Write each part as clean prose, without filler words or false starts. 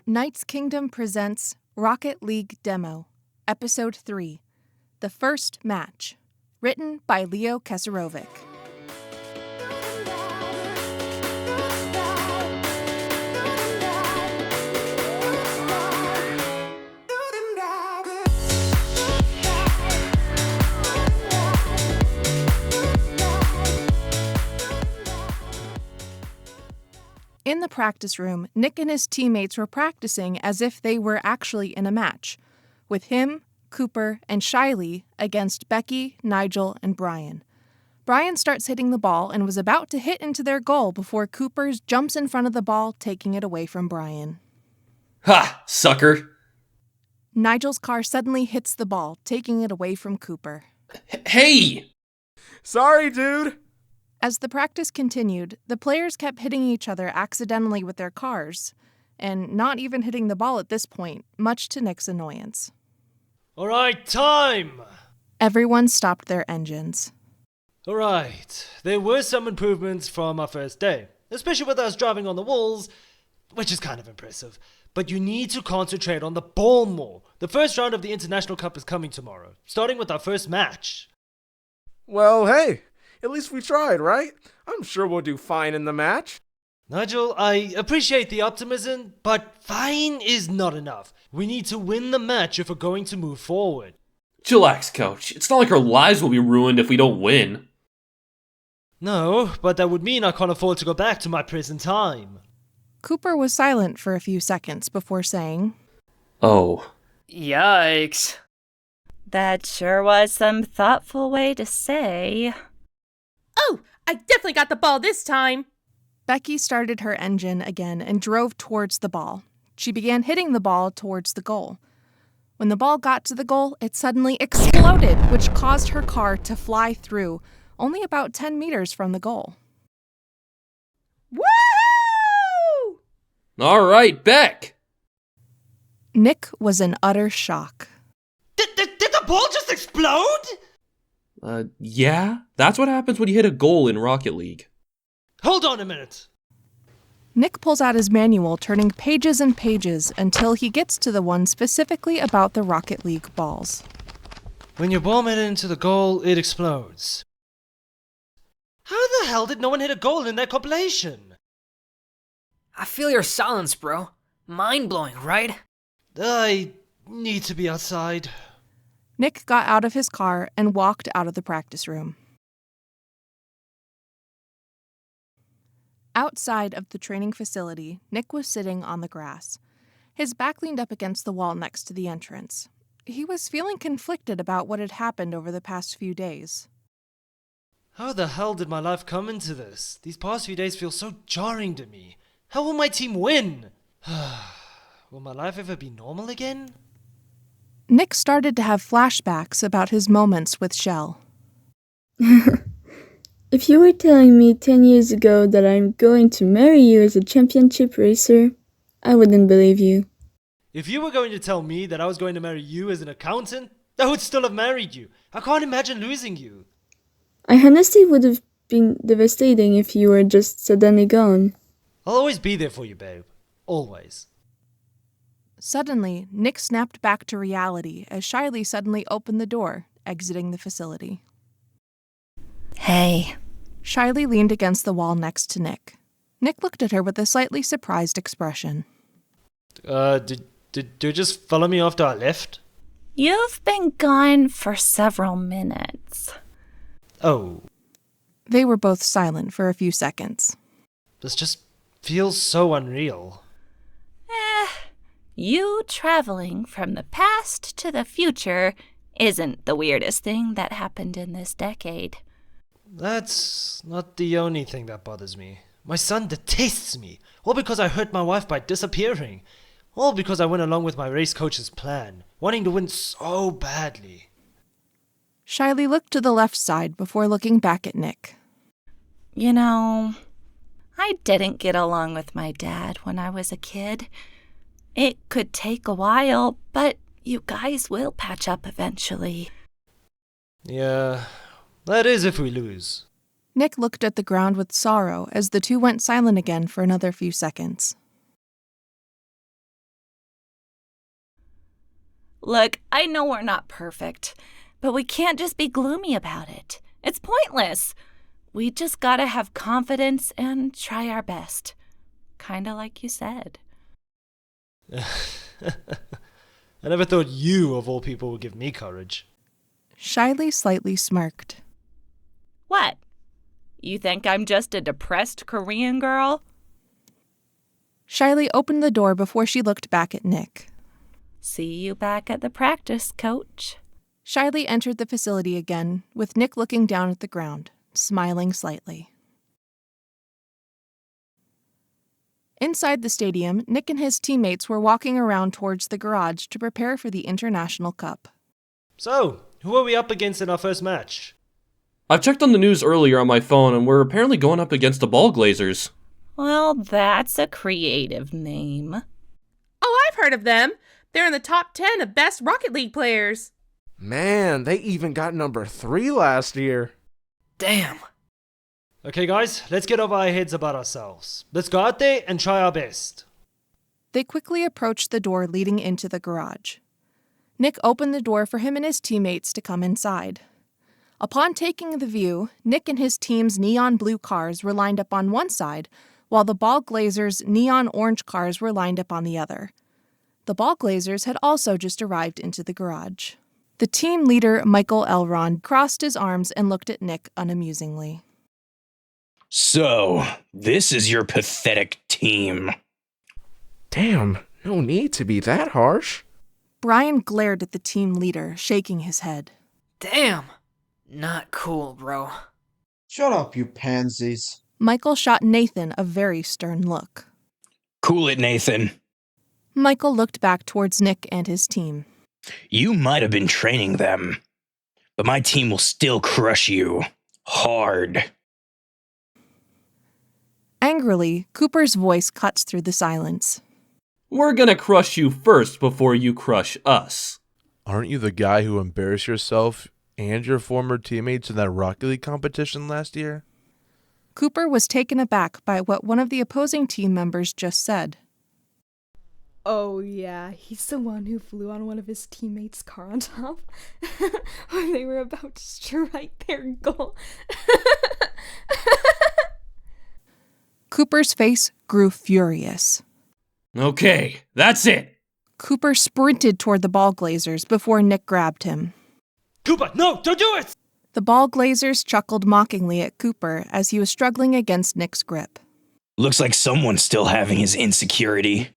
Knight's Kingdom presents Rocket League Demo, Episode 3, The First Match, written by Keserovic. In the practice room, Nick and his teammates were practicing as if they were actually in a match, with him, Cooper, and Shiley against Becky, Nigel, and Brian. Brian starts hitting the ball and was about to hit into their goal before Cooper jumps in front of the ball, taking it away from Brian. Ha! Sucker! Nigel's car suddenly hits the ball, taking it away from Cooper. Hey! Sorry, dude! As the practice continued, the players kept hitting each other accidentally with their cars, and not even hitting the ball at this point, much to Nick's annoyance. All right, time! Everyone stopped their engines. All right, there were some improvements from our first day, especially with us driving on the walls, which is kind of impressive. But you need to concentrate on the ball more. The first round of the International Cup is coming tomorrow, starting with our first match. Well, hey, at least we tried, right? I'm sure we'll do fine in the match. Nigel, I appreciate the optimism, but fine is not enough. We need to win the match if we're going to move forward. Chillax, coach. It's not like our lives will be ruined if we don't win. No, but that would mean I can't afford to go back to my prison time. Cooper was silent for a few seconds before saying, Oh. Yikes. That sure was some thoughtful way to say. Oh, I definitely got the ball this time. Becky started her engine again and drove towards the ball. She began hitting the ball towards the goal. When the ball got to the goal, it suddenly exploded, which caused her car to fly through, only about 10 meters from the goal. Woo! All right, Beck! Nick was in utter shock. Did the ball just explode? Yeah? That's what happens when you hit a goal in Rocket League. Hold on a minute. Nick pulls out his manual, turning pages and pages until he gets to the one specifically about the Rocket League balls. When your ball made it into the goal, it explodes. How the hell did no one hit a goal in that compilation? I feel your silence, bro. Mind-blowing, right? I need to be outside. Nick got out of his car and walked out of the practice room. Outside of the training facility, Nick was sitting on the grass, his back leaned up against the wall next to the entrance. He was feeling conflicted about what had happened over the past few days. How the hell did my life come into this? These past few days feel so jarring to me. How will my team win? Will my life ever be normal again? Nick started to have flashbacks about his moments with Shell. If you were telling me 10 years ago that I'm going to marry you as a championship racer, I wouldn't believe you. If you were going to tell me that I was going to marry you as an accountant, I would still have married you. I can't imagine losing you. I honestly would have been devastating if you were just suddenly gone. I'll always be there for you, babe. Always. Suddenly, Nick snapped back to reality as Shiley suddenly opened the door, exiting the facility. Hey. Shiley leaned against the wall next to Nick. Nick looked at her with a slightly surprised expression. Did you just follow me after I left? You've been gone for several minutes. Oh. They were both silent for a few seconds. This just feels so unreal. You traveling from the past to the future isn't the weirdest thing that happened in this decade. That's not the only thing that bothers me. My son detests me, all because I hurt my wife by disappearing. All because I went along with my race coach's plan, wanting to win so badly. Shiley looked to the left side before looking back at Nick. You know, I didn't get along with my dad when I was a kid. It could take a while, but you guys will patch up eventually. Yeah, that is if we lose. Nick looked at the ground with sorrow as the two went silent again for another few seconds. Look, I know we're not perfect, but we can't just be gloomy about it. It's pointless. We just gotta have confidence and try our best. Kinda like you said. I never thought you, of all people, would give me courage. Shiley slightly smirked. What? You think I'm just a depressed Korean girl? Shiley opened the door before she looked back at Nick. See you back at the practice, coach. Shiley entered the facility again, with Nick looking down at the ground, smiling slightly. Inside the stadium, Nick and his teammates were walking around towards the garage to prepare for the International Cup. So, who are we up against in our first match? I've checked on the news earlier on my phone, and we're apparently going up against the Ball Glazers. Well, that's a creative name. Oh, I've heard of them. They're in the top 10 of best Rocket League players. Man, they even got number 3 last year. Damn. Okay, guys, let's get over our heads about ourselves. Let's go out there and try our best. They quickly approached the door leading into the garage. Nick opened the door for him and his teammates to come inside. Upon taking the view, Nick and his team's neon blue cars were lined up on one side, while the Ball Glazers' neon orange cars were lined up on the other. The Ball Glazers had also just arrived into the garage. The team leader, Michael Elrond, crossed his arms and looked at Nick unamusingly. So, this is your pathetic team. Damn, no need to be that harsh. Brian glared at the team leader, shaking his head. Damn. Not cool, bro. Shut up, you pansies. Michael shot Nathan a very stern look. Cool it, Nathan. Michael looked back towards Nick and his team. You might have been training them, but my team will still crush you. Hard. Angrily, Cooper's voice cuts through the silence. We're gonna crush you first before you crush us. Aren't you the guy who embarrassed yourself and your former teammates in that Rocket League competition last year? Cooper was taken aback by what one of the opposing team members just said. Oh yeah, he's the one who flew on one of his teammates' car on top when they were about to strike their goal. Cooper's face grew furious. Okay, that's it. Cooper sprinted toward the Ball Glazers before Nick grabbed him. Cooper, no, don't do it! The Ball Glazers chuckled mockingly at Cooper as he was struggling against Nick's grip. Looks like someone's still having his insecurity.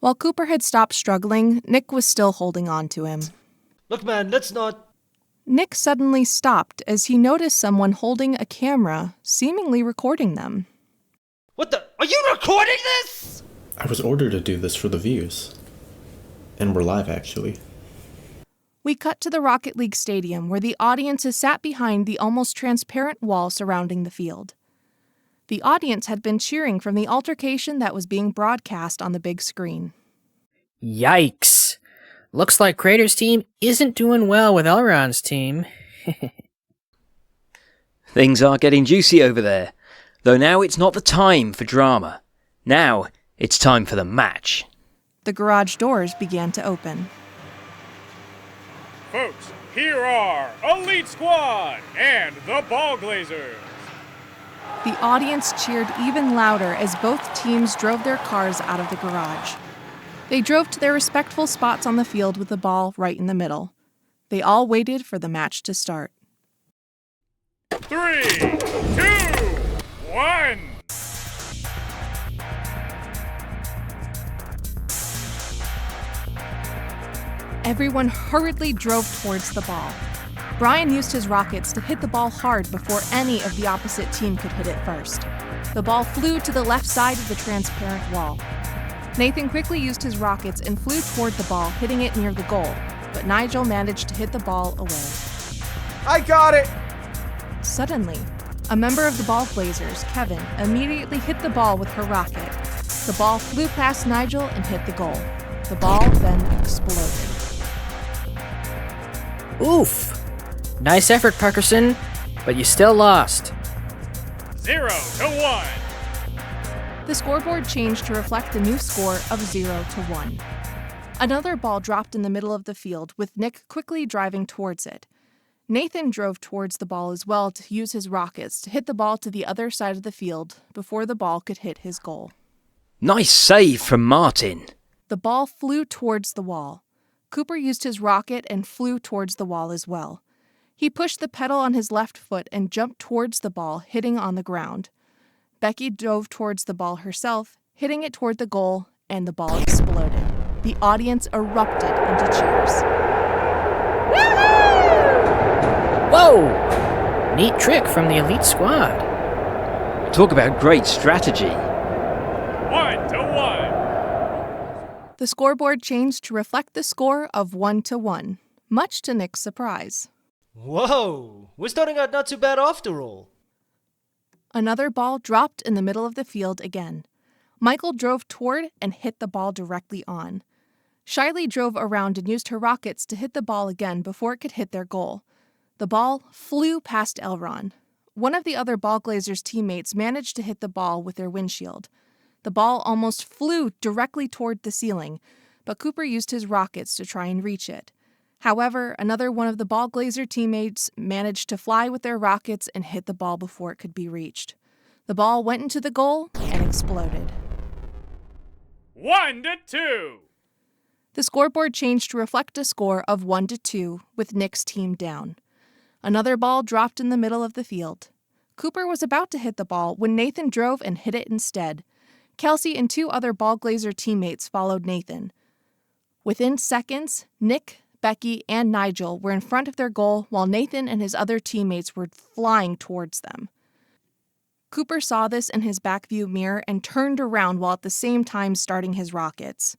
While Cooper had stopped struggling, Nick was still holding on to him. Look, man, let's not... Nick suddenly stopped as he noticed someone holding a camera, seemingly recording them. What the... Are you recording this?! I was ordered to do this for the views. And we're live, actually. We cut to the Rocket League stadium where the audience is sat behind the almost transparent wall surrounding the field. The audience had been cheering from the altercation that was being broadcast on the big screen. Yikes. Looks like Cratar's team isn't doing well with Elrond's team. Things are getting juicy over there, though now it's not the time for drama. Now it's time for the match. The garage doors began to open. Folks, here are Elite Squad and the Ball Glazers. The audience cheered even louder as both teams drove their cars out of the garage. They drove to their respectful spots on the field with the ball right in the middle. They all waited for the match to start. 3, 2, 1. Everyone hurriedly drove towards the ball. Brian used his rockets to hit the ball hard before any of the opposite team could hit it first. The ball flew to the left side of the transparent wall. Nathan quickly used his rockets and flew toward the ball, hitting it near the goal, but Nigel managed to hit the ball away. I got it! Suddenly, a member of the Ball Glazers, Kevin, immediately hit the ball with her rocket. The ball flew past Nigel and hit the goal. The ball then exploded. Oof. Nice effort, Parkerson, but you still lost. 0 to 1. The scoreboard changed to reflect the new score of 0 to 1. Another ball dropped in the middle of the field, with Nick quickly driving towards it. Nathan drove towards the ball as well to use his rockets to hit the ball to the other side of the field before the ball could hit his goal. Nice save from Martin. The ball flew towards the wall. Cooper used his rocket and flew towards the wall as well. He pushed the pedal on his left foot and jumped towards the ball, hitting on the ground. Becky dove towards the ball herself, hitting it toward the goal, and the ball exploded. The audience erupted into cheers. Whoa! Neat trick from the elite squad. Talk about great strategy. 1-1. The scoreboard changed to reflect the score of 1-1, much to Nick's surprise. Whoa! We're starting out not too bad after all. Another ball dropped in the middle of the field again. Michael drove toward and hit the ball directly on. Shiley drove around and used her rockets to hit the ball again before it could hit their goal. The ball flew past Elron. One of the other Ball Glazers' teammates managed to hit the ball with their windshield. The ball almost flew directly toward the ceiling, but Cooper used his rockets to try and reach it. However, another one of the Ball Glazer teammates managed to fly with their rockets and hit the ball before it could be reached. The ball went into the goal and exploded. 1-2. The scoreboard changed to reflect a score of 1-2 with Nick's team down. Another ball dropped in the middle of the field. Cooper was about to hit the ball when Nathan drove and hit it instead. Kelsey and two other Ball Glazer teammates followed Nathan. Within seconds, Nick, Becky, and Nigel were in front of their goal while Nathan and his other teammates were flying towards them. Cooper saw this in his back view mirror and turned around while at the same time starting his rockets.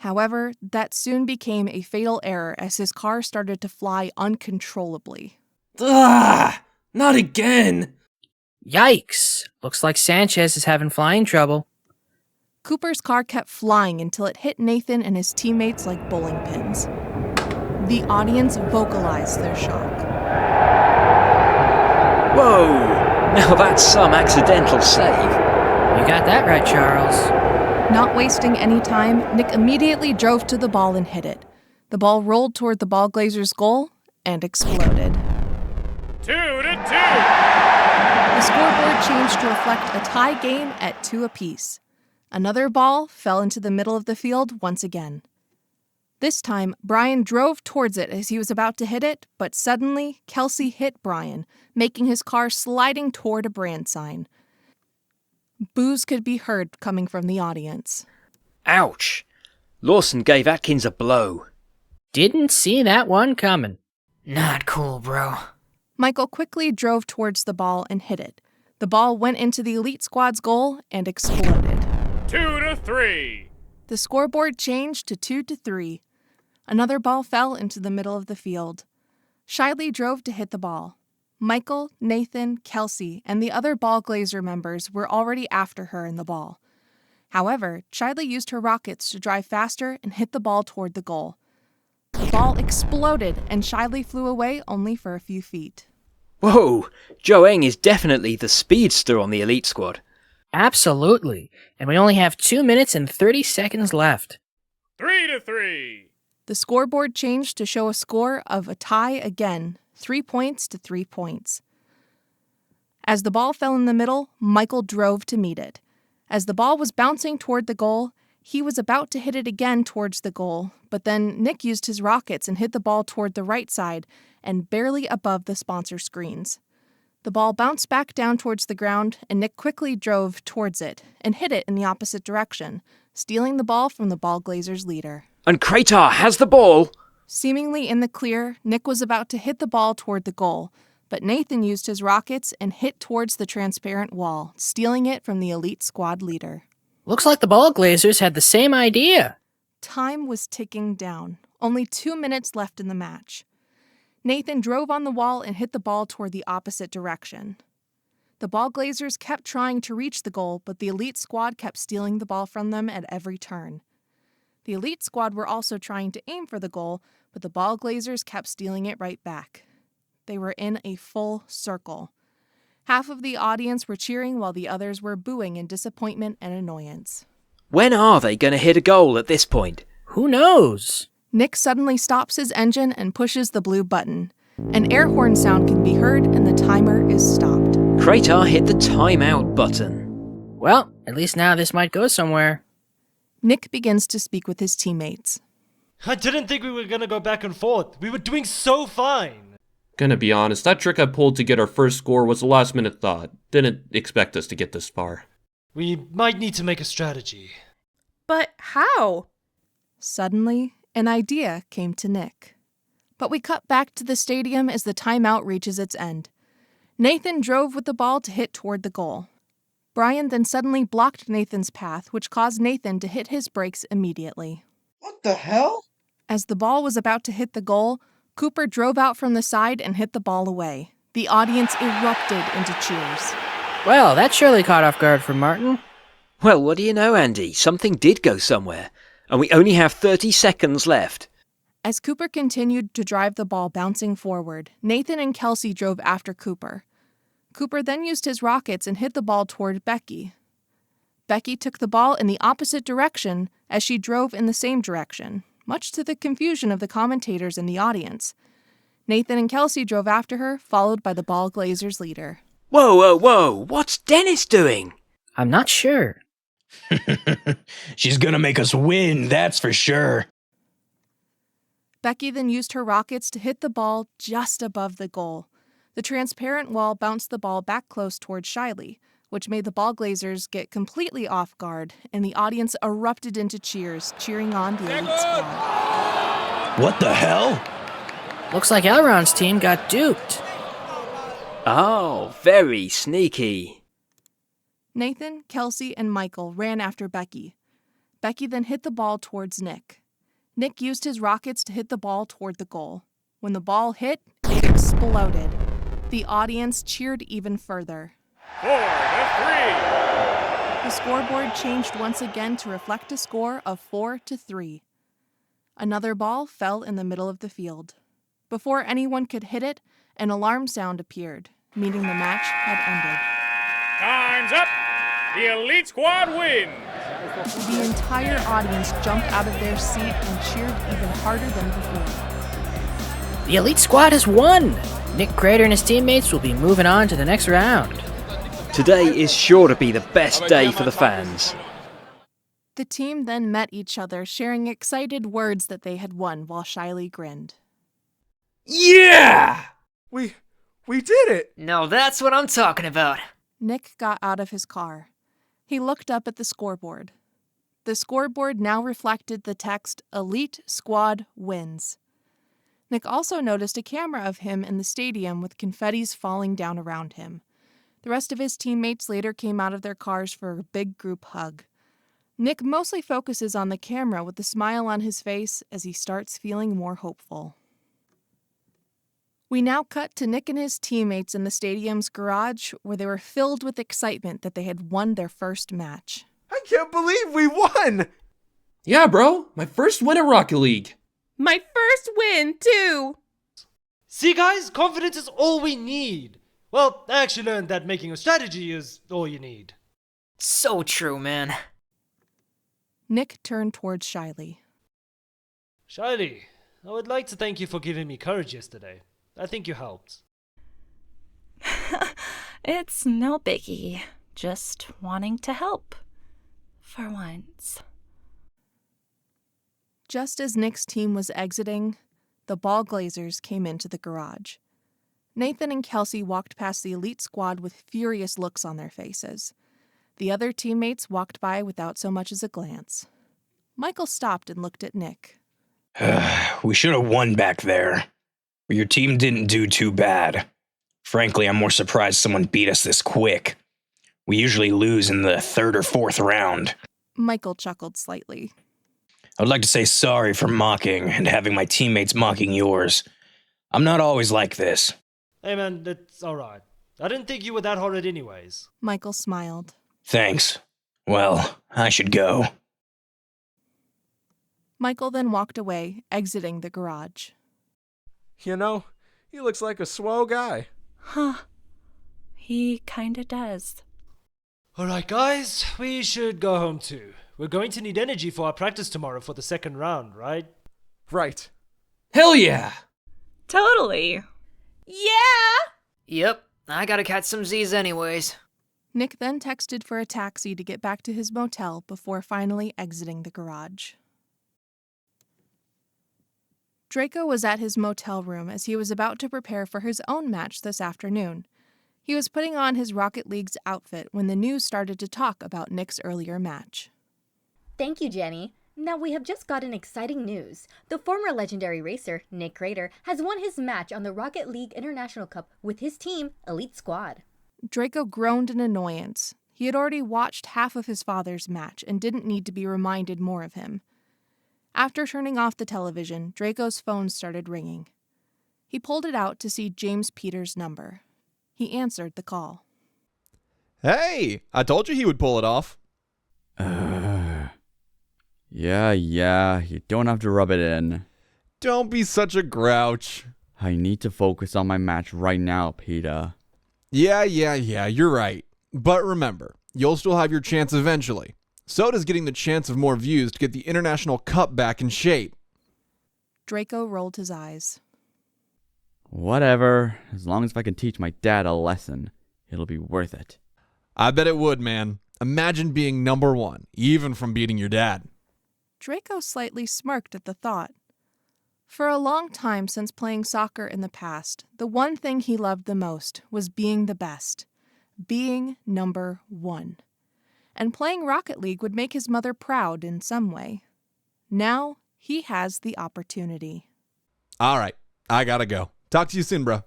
However, that soon became a fatal error as his car started to fly uncontrollably. Ugh! Not again! Yikes! Looks like Sanchez is having flying trouble. Cooper's car kept flying until it hit Nathan and his teammates like bowling pins. The audience vocalized their shock. Whoa! Now that's some accidental save. You got that right, Charles. Not wasting any time, Nick immediately drove to the ball and hit it. The ball rolled toward the Ball Glazers' goal and exploded. 2-2. The scoreboard changed to reflect a tie game at 2 apiece. Another ball fell into the middle of the field once again. This time, Brian drove towards it as he was about to hit it, but suddenly, Kelsey hit Brian, making his car sliding toward a brand sign. Boos could be heard coming from the audience. Ouch! Lawson gave Atkins a blow. Didn't see that one coming. Not cool, bro. Michael quickly drove towards the ball and hit it. The ball went into the elite squad's goal and exploded. 2-3. The scoreboard changed to 2-3. Another ball fell into the middle of the field. Shiley drove to hit the ball. Michael, Nathan, Kelsey, and the other Ball Glazer members were already after her in the ball. However, Shiley used her rockets to drive faster and hit the ball toward the goal. The ball exploded, and Shiley flew away only for a few feet. Whoa! Joeng is definitely the speedster on the elite squad. Absolutely. And we only have 2 minutes and 30 seconds left. 3-3. The scoreboard changed to show a score of a tie again, 3 points to 3 points. As the ball fell in the middle, Michael drove to meet it. As the ball was bouncing toward the goal, he was about to hit it again towards the goal, but then Nick used his rockets and hit the ball toward the right side and barely above the sponsor screens. The ball bounced back down towards the ground, and Nick quickly drove towards it and hit it in the opposite direction, stealing the ball from the Ball Glazers' leader. And Cratar has the ball! Seemingly in the clear, Nick was about to hit the ball toward the goal, but Nathan used his rockets and hit towards the transparent wall, stealing it from the elite squad leader. Looks like the Ball Glazers had the same idea. Time was ticking down. Only 2 minutes left in the match. Nathan drove on the wall and hit the ball toward the opposite direction. The Ball Glazers kept trying to reach the goal, but the elite squad kept stealing the ball from them at every turn. The elite squad were also trying to aim for the goal, but the Ball Glazers kept stealing it right back. They were in a full circle. Half of the audience were cheering while the others were booing in disappointment and annoyance. When are they going to hit a goal at this point? Who knows? Nick suddenly stops his engine and pushes the blue button. An air horn sound can be heard and the timer is stopped. Cratar hit the timeout button. Well, at least now this might go somewhere. Nick begins to speak with his teammates. I didn't think we were gonna go back and forth. We were doing so fine. Gonna be honest, that trick I pulled to get our first score was a last-minute thought. Didn't expect us to get this far. We might need to make a strategy. But how? Suddenly, an idea came to Nick. But we cut back to the stadium as the timeout reaches its end. Nathan drove with the ball to hit toward the goal. Brian then suddenly blocked Nathan's path, which caused Nathan to hit his brakes immediately. What the hell? As the ball was about to hit the goal, Cooper drove out from the side and hit the ball away. The audience erupted into cheers. Well, that surely caught off guard for Martin. Well, what do you know, Andy? Something did go somewhere, and we only have 30 seconds left. As Cooper continued to drive the ball bouncing forward, Nathan and Kelsey drove after Cooper. Cooper then used his rockets and hit the ball toward Becky. Becky took the ball in the opposite direction as she drove in the same direction, much to the confusion of the commentators and the audience. Nathan and Kelsey drove after her, followed by the Ball Glazers leader. Whoa, whoa, whoa! What's Dennis doing? I'm not sure. She's gonna make us win, that's for sure. Becky then used her rockets to hit the ball just above the goal. The transparent wall bounced the ball back close towards Shiley, which made the Ball Glazers get completely off guard, and the audience erupted into cheers, cheering on the elite squad. What the hell? Looks like Elrond's team got duped. Oh, very sneaky. Nathan, Kelsey, and Michael ran after Becky. Becky then hit the ball towards Nick. Nick used his rockets to hit the ball toward the goal. When the ball hit, it exploded. The audience cheered even further. 4-3. The scoreboard changed once again to reflect a score of 4-3. Another ball fell in the middle of the field. Before anyone could hit it, an alarm sound appeared, meaning the match had ended. Time's up. The elite squad wins. The entire audience jumped out of their seat and cheered even harder than before. The elite squad has won! Nick Cratar and his teammates will be moving on to the next round. Today is sure to be the best day for the fans. The team then met each other, sharing excited words that they had won while Shiley grinned. Yeah! We did it! No, that's what I'm talking about. Nick got out of his car. He looked up at the scoreboard. The scoreboard now reflected the text, Elite Squad Wins. Nick also noticed a camera of him in the stadium with confettis falling down around him. The rest of his teammates later came out of their cars for a big group hug. Nick mostly focuses on the camera with a smile on his face as he starts feeling more hopeful. We now cut to Nick and his teammates in the stadium's garage where they were filled with excitement that they had won their first match. I can't believe we won! Yeah, bro. My first win at Rocket League. My first win, too! See, guys, confidence is all we need. Well, I actually learned that making a strategy is all you need. So true, man. Nick turned towards Shiley. Shiley, I would like to thank you for giving me courage yesterday. I think you helped. It's no biggie. Just wanting to help. For once. Just as Nick's team was exiting, the Ball Glazers came into the garage. Nathan and Kelsey walked past the elite squad with furious looks on their faces. The other teammates walked by without so much as a glance. Michael stopped and looked at Nick. We should have won back there. Your team didn't do too bad. Frankly, I'm more surprised someone beat us this quick. We usually lose in the third or fourth round. Michael chuckled slightly. I would like to say sorry for mocking and having my teammates mocking yours. I'm not always like this. Hey man, it's alright. I didn't think you were that horrid anyways. Michael smiled. Thanks. Well, I should go. Michael then walked away, exiting the garage. You know, he looks like a swell guy. Huh. He kinda does. Alright guys, we should go home too. We're going to need energy for our practice tomorrow for the second round, right? Right. Hell yeah! Totally. Yeah! Yep, I gotta catch some Z's anyways. Nick then texted for a taxi to get back to his motel before finally exiting the garage. Draco was at his motel room as he was about to prepare for his own match this afternoon. He was putting on his Rocket League's outfit when the news started to talk about Nick's earlier match. Thank you, Jenny. Now we have just gotten exciting news. The former legendary racer, Nick Cratar, has won his match on the Rocket League International Cup with his team, Elite Squad. Draco groaned in annoyance. He had already watched half of his father's match and didn't need to be reminded more of him. After turning off the television, Draco's phone started ringing. He pulled it out to see James Peters' number. He answered the call. Hey, I told you he would pull it off. Yeah, you don't have to rub it in. Don't be such a grouch. I need to focus on my match right now, Peter. Yeah, you're right. But remember, you'll still have your chance eventually. So does getting the chance of more views to get the International Cup back in shape. Draco rolled his eyes. Whatever, as long as I can teach my dad a lesson, it'll be worth it. I bet it would, man. Imagine being number one, even from beating your dad. Draco slightly smirked at the thought. For a long time since playing soccer in the past, the one thing he loved the most was being the best. Being number one. And playing Rocket League would make his mother proud in some way. Now, he has the opportunity. All right, I gotta go. Talk to you soon, bro.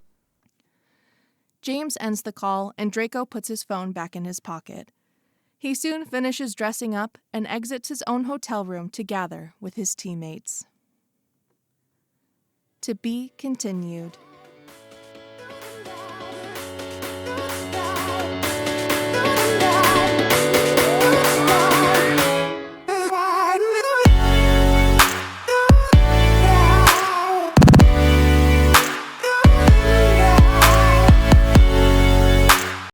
James ends the call, and Draco puts his phone back in his pocket. He soon finishes dressing up and exits his own hotel room to gather with his teammates. To be continued.